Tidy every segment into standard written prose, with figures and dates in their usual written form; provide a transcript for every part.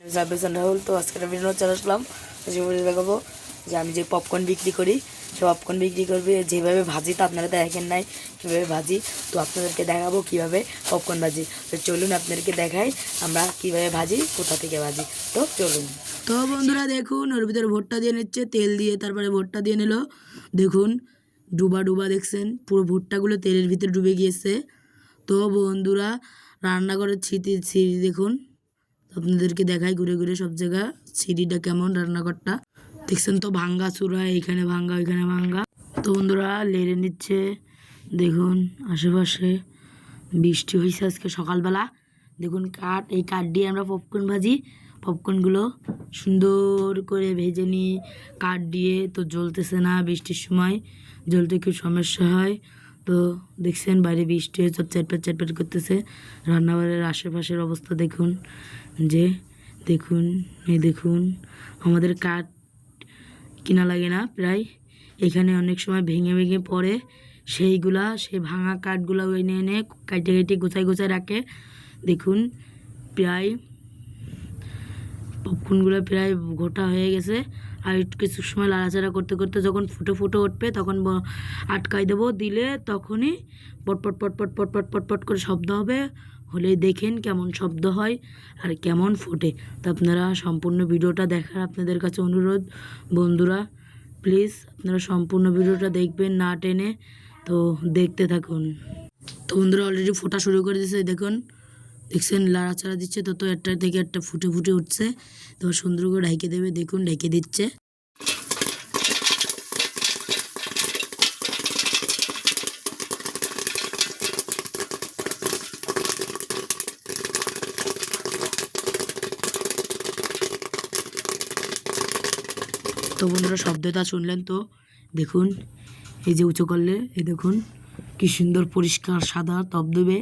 জাবেজান রাহুল। তো আজকের ভিডিও চলে আসলাম দেখাবো যে আমি যে পপকর্ন বিক্রি করি, সে পপকর্ন বিক্রি করবে যেভাবে ভাজি, তো আপনারা দেখেন নাই কীভাবে ভাজি, তো আপনাদেরকে দেখাবো কীভাবে পপকর্ন ভাজি। তো চলুন আপনাদেরকে দেখাই আমরা কীভাবে ভাজি, কোথা থেকে ভাজি। তো চলুন। তো বন্ধুরা দেখুন, ওর ভিতরে ভুট্টা দিয়ে নিচ্ছে, তেল দিয়ে, তারপরে ভুট্টা দিয়ে নিল। দেখুন ডুবা ডুবা, দেখছেন পুরো ভুট্টাগুলো তেলের ভিতরে ডুবে গিয়েছে। তো বন্ধুরা রান্নাঘরের সিঁড়ি দেখুন, আপনাদেরকে দেখাই ঘুরে ঘুরে সব জায়গা সিঁড়িটা কেমন, রান্নাঘরটা দেখছেন তো, ভাঙ্গা চূড়া, এইখানে ভাঙ্গা ওইখানে ভাঙ্গা। তো বন্ধুরা লেড়ে নিচ্ছে, দেখুন আশেপাশে বৃষ্টি হয়েছে আজকে সকালবেলা। দেখুন কাঠ, এই কাঠ দিয়ে আমরা পপকর্ন ভাজি, পপকর্নগুলো সুন্দর করে ভেজে নিই কাঠ দিয়ে। তো জ্বলতেছে না, বৃষ্টির সময় জ্বলতে একটু সমস্যা হয়। তো দেখছেন বাইরে বৃষ্টি হয়ে সব চ্যাটপ্যাট চ্যাটপ্যাট করতেছে। রান্নাঘরের আশেপাশের অবস্থা দেখুন, যে দেখুন, এই দেখুন আমাদের কাঠ কিনা লাগে না প্রায়, এখানে অনেক সময় ভেঙে ভেঙে পড়ে, সেই ভাঙা কাঠগুলো এনে এনে কাটে কেটে গোছায় গোছায় রাখে। দেখুন প্রায় পপকর্নগুলো প্রায় গোটা হয়ে গেছে। আর একটু কিছু সময় লাড়াচাড়া করতে করতে যখন ফুটো ফুটো উঠবে তখন আটকাই দেবো, দিলে তখনই পটপট পটপট পটপট পটপট করে শব্দ হবে, হলেই দেখেন কেমন শব্দ হয় আর কেমন ফোটে। তো আপনারা সম্পূর্ণ ভিডিওটা দেখার আপনাদের কাছে অনুরোধ বন্ধুরা, প্লিজ আপনারা সম্পূর্ণ ভিডিওটা দেখবেন না টেনে, তো দেখতে থাকুন। তো বন্ধুরা অলরেডি ফোটা শুরু করে দিয়েছে, দেখুন দেখছেন লাড়াচাড়া দিচ্ছে, তো একটা থেকে একটা ফুটে ফুটে উঠছে। তো সুন্দর করে ঢেকে দেবে, দেখুন ঢেকে দিচ্ছে। তো বন্ধুরা শব্দটা শুনলেন তো, দেখুন এই যে উঁচু করলে, এই দেখুন কি সুন্দর পরিষ্কার সাদা তবদবে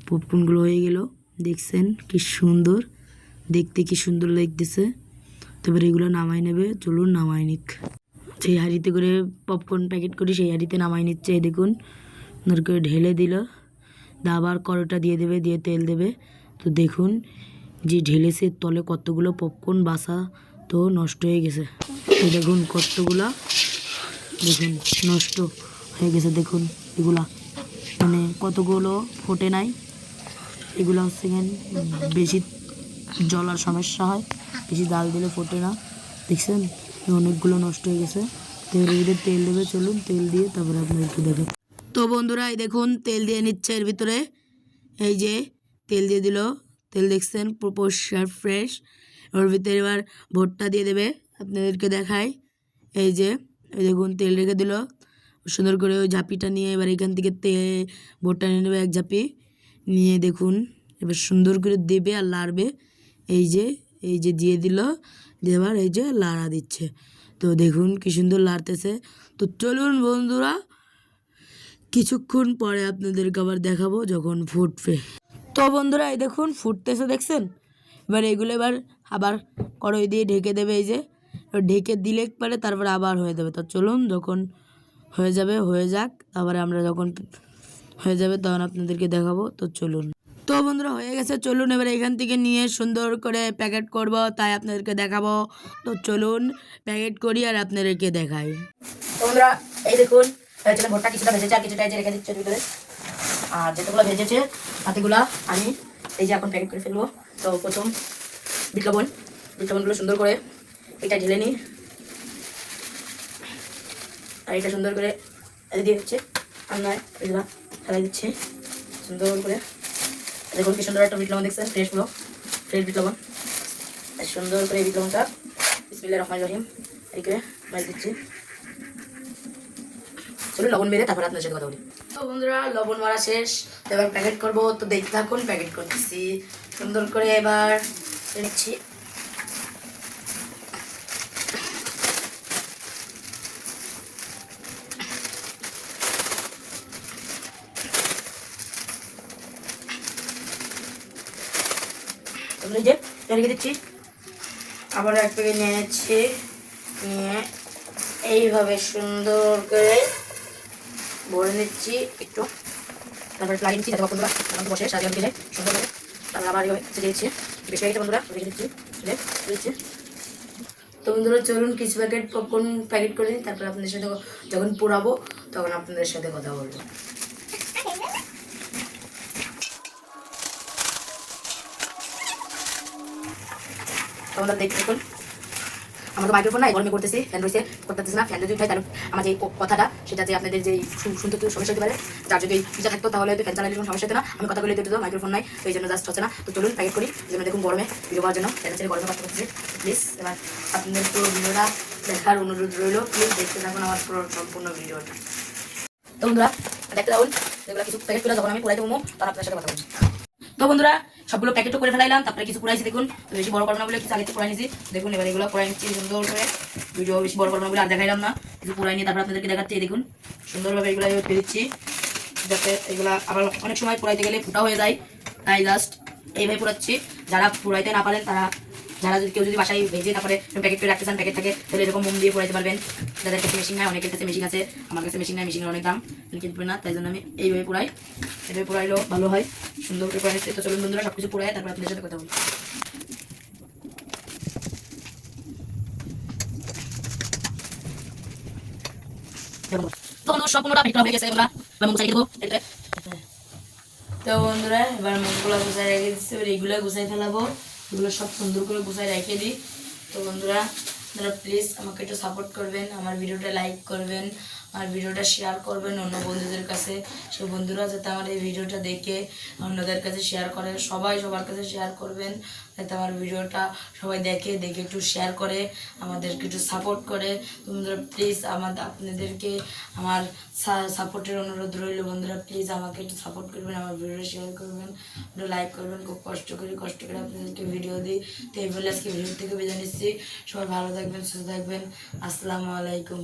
পপকর্নগুলো হয়ে গেল। দেখছেন কি সুন্দর দেখতে, কি সুন্দর লাগতেছে। তারপরে এগুলো নামাই নেবে, চলুন নামাই নিক। সেই হাঁড়িতে করে পপকর্ন প্যাকেট করি, সেই হাঁড়িতে নামাই নিচ্ছে। এই দেখুন সুন্দর করে ঢেলে দিল, আবার কড়াটা দিয়ে দেবে, দিয়ে তেল দেবে। তো দেখুন যে ঢেলেছে তলে কতগুলো পপকর্ন বাসা তো নষ্ট হয়ে গেছে। এই দেখুন কতগুলা, দেখুন নষ্ট হয়ে গেছে। দেখুন এগুলা মানে কতগুলো ফোটে নাই, এগুলো হচ্ছে বেশি জলার সমস্যা হয়, বেশি জাল দিলে ফোটে না। দেখছেন অনেকগুলো নষ্ট হয়ে গেছে। তেলের ভিতরে তেল দেবে, চলুন তেল দিয়ে তারপরে আপনাদেরকে দেখে। তো বন্ধুরা এই দেখুন তেল দিয়ে নিচ্ছে এর ভিতরে, এই যে তেল দিয়ে দিল, তেল দেখছেন পুরো পরিষ্কার ফ্রেশ। ওর ভিতরে এবার ভুট্টা দিয়ে দেবে, আপনাদেরকে দেখাই। এই যে এই দেখুন তেল রেখে দিল, সুন্দর করে ওই ঝাঁপিটা নিয়ে এবার এখান থেকে ভুট্টা নিয়ে নেবে এক ঝাঁপি নিয়ে, দেখুন এবার সুন্দর করে দেবে আর লাড়বে। এই যে দিয়ে দিল, দিয়ে এবার এই যে লাড়া দিচ্ছে। তো দেখুন কি সুন্দর লাড়তেছে। তো চলুন বন্ধুরা কিছুক্ষণ পরে আপনাদেরকে আবার দেখাবো যখন ফুটবে। তো বন্ধুরা এই দেখুন ফুটতেছে, দেখছেন। এবার এগুলো এবার আবার কড়াই দিয়ে ঢেকে দেবে, এই যে ঢেকে দিলে পারে তারপরে আবার হয়ে যাবে। তো চলুন যখন হয়ে যাবে, হয়ে যাক, তারপরে আমরা যখন হয়ে যাবে তখন আপনাদেরকে দেখাবো। তো চলুন। তো বন্ধুরা হয়ে গেছে, চলুন এবার এখান থেকে নিয়ে সুন্দর করে প্যাকেট করব, তাই আপনাদেরকে দেখাবো। তো চলুন প্যাকেট করি আর আপনাদেরকে দেখাই। বন্ধুরা এই দেখুন ভুট্টা কিছুটা ভেজেছে আর কিছুটা রেখে দিচ্ছে ভিতরে, আর যেগুলো ভেজেছে হাতেগুলা আমি এই যে এখন প্যাকেট করে ফেলবো। তো প্রথম বিট লবণগুলো সুন্দর করে এটা ঢেলে নিই, আর এটা সুন্দর করে দিয়ে দিচ্ছে, রান্নায় এগুলো ফেলাই দিচ্ছে সুন্দর করে। দেখুন কি সুন্দর একটা বিট লবণ দেখছেন, ফ্রেশ বিট লবণ, সুন্দর করে এই বিট লবণটা বিসমিল্লাহির রহমানির রহিম এই করে মাছ দিচ্ছি। চলুন লবণ মেরে তারপর আপনার সাথে কথা বলি। তো বন্ধুরা লবণ মারা শেষ, এবার প্যাকেট করবো। তো দেখতে থাকুন, প্যাকেট করতেছি সুন্দর করে, এবার নিচ্ছি। যে রেখে দিচ্ছি, আবার এক প্যাকেট নিয়েছি, নিয়ে এইভাবে সুন্দর করে ভরে নিচ্ছি একটু, তারপরে লাগিয়ে দিচ্ছি যাতে বসে সাজিয়ে দিলে সুন্দর করে। তারপর আবার এইভাবে দিচ্ছি বেশি হয়ে গেছে বন্ধুরা, রেখে দিচ্ছি। তো বন্ধুরা চলুন কিছু প্যাকেট পপকর্ন প্যাকেট করে নিই, তারপর আপনাদের সাথে যখন পোড়াবো তখন আপনাদের সাথে কথা বলবো। তোমরা দেখুন আমার তো মাইক্রোফোন নাই, গরমে করতেছি, ফ্যান রয়েছে করতেছি না, ফ্যান যদি উঠাই তাহলে আমার যে কথাটা সেটা যে আপনাদের যে শুনতে একটু সমস্যা হতে পারে। যার যদি পিজা থাকতো তাহলে হয়তো ফ্যান চালালে কোনো সমস্যা হতো না, আমি কথা বলে দিতে মাইক্রোফোন নাই, তো এই জন্য জাস্ট হচ্ছে না। তো চলুন প্যাকেট করি, যেমন দেখুন গরমে ভিডিও করার জন্য ফ্যান ছেড়ে গরমে কথা করতেছি। প্লিজ এবার আপনাদের পুরো ভিডিওটা দেখার অনুরোধ রইল, প্লিজ দেখতে থাকুন আমার পুরো সম্পূর্ণ ভিডিওটা। তো বন্ধুরা দেখতে থাকুন, যেগুলো কিছু প্যাকেট করে যখন আমি পুরাই দেবো তখন আপনার সাথে কথা বলছি। তো বন্ধুরা সবগুলো প্যাকেটও করে ফেলাইলাম, তারপরে কিছু পুরাইছি দেখুন, বেশি বড় করবো না বলে কিছু আগে পুরাই নিয়েছি। দেখুন এবার এগুলো পুরাই নিচ্ছি সুন্দর করে, ভিডিও বেশি বড় করবো না বলে আর দেখাইলাম না, কিছু পুরাই নিয়ে তারপর আপনাদেরকে দেখাচ্ছি। দেখুন সুন্দরভাবে এগুলো দিচ্ছি, যাতে এগুলা আবার অনেক সময় পুরাইতে গেলে ফুটা হয়ে যায়, তাই জাস্ট এইভাবে পুরাচ্ছি। যারা পুরাইতে না পারেন তারা, যারা যদি কেউ যদি বাসায় ভেজে তারপরে প্যাকেট করে রাখতে চান, প্যাকেট থাকে তাহলে এরকম মোম দিয়ে পুরাইতে পারবেন। যাদের কাছে মেশিন নাই, অনেকের কাছে মেশিন আছে, আমার কাছে মেশিন নাই, মেশিনের অনেক দাম, কিনতে না, তাই জন্য আমি এইভাবে পুরাই। এইভাবে পুরাইলেও ভালো হয়, সুন্দর করে পুরাই নিচ্ছি। তো চলুন বন্ধুরা সবকিছু পুরাই তারপর আপনাদের সাথে কথা বলি। তো বন্ধুরা সম্পূর্ণটা প্যাকেট হয়ে গেছে, এগুলা মুছাই দেবো। তো বন্ধুরা এবার মুখগুলো গুছাই রেখে দিচ্ছি, এবার এইগুলো গুছাই ফেলাবো, এগুলো সব সুন্দর করে গুছাই রেখে দিই। তো বন্ধুরা আপনারা প্লিজ আমাকে একটু সাপোর্ট করবেন, আমার ভিডিওটা লাইক করবেন, আমার ভিডিওটা শেয়ার করবেন অন্য বন্ধুদের কাছে, সেই বন্ধুরা যাতে আমার এই ভিডিওটা দেখে অন্যদের কাছে শেয়ার করে, সবাই সবার কাছে শেয়ার করবেন, যাতে আমার ভিডিওটা সবাই দেখে একটু শেয়ার করে আমাদেরকে একটু সাপোর্ট করে। বন্ধুরা প্লিজ আপনাদেরকে আমার সাপোর্টের অনুরোধ রইল, বন্ধুরা প্লিজ আমাকে একটু সাপোর্ট করবেন, আমার ভিডিওটা শেয়ার করবেন, একটু লাইক করবেন। খুব কষ্ট করে আপনাদেরকে ভিডিও দিই। তো এই বলে আজকে ভিডিও থেকে বিদায় নিচ্ছি। সবাই ভালো থাকবেন, সুস্থ থাকবেন। আসসালামু আলাইকুম।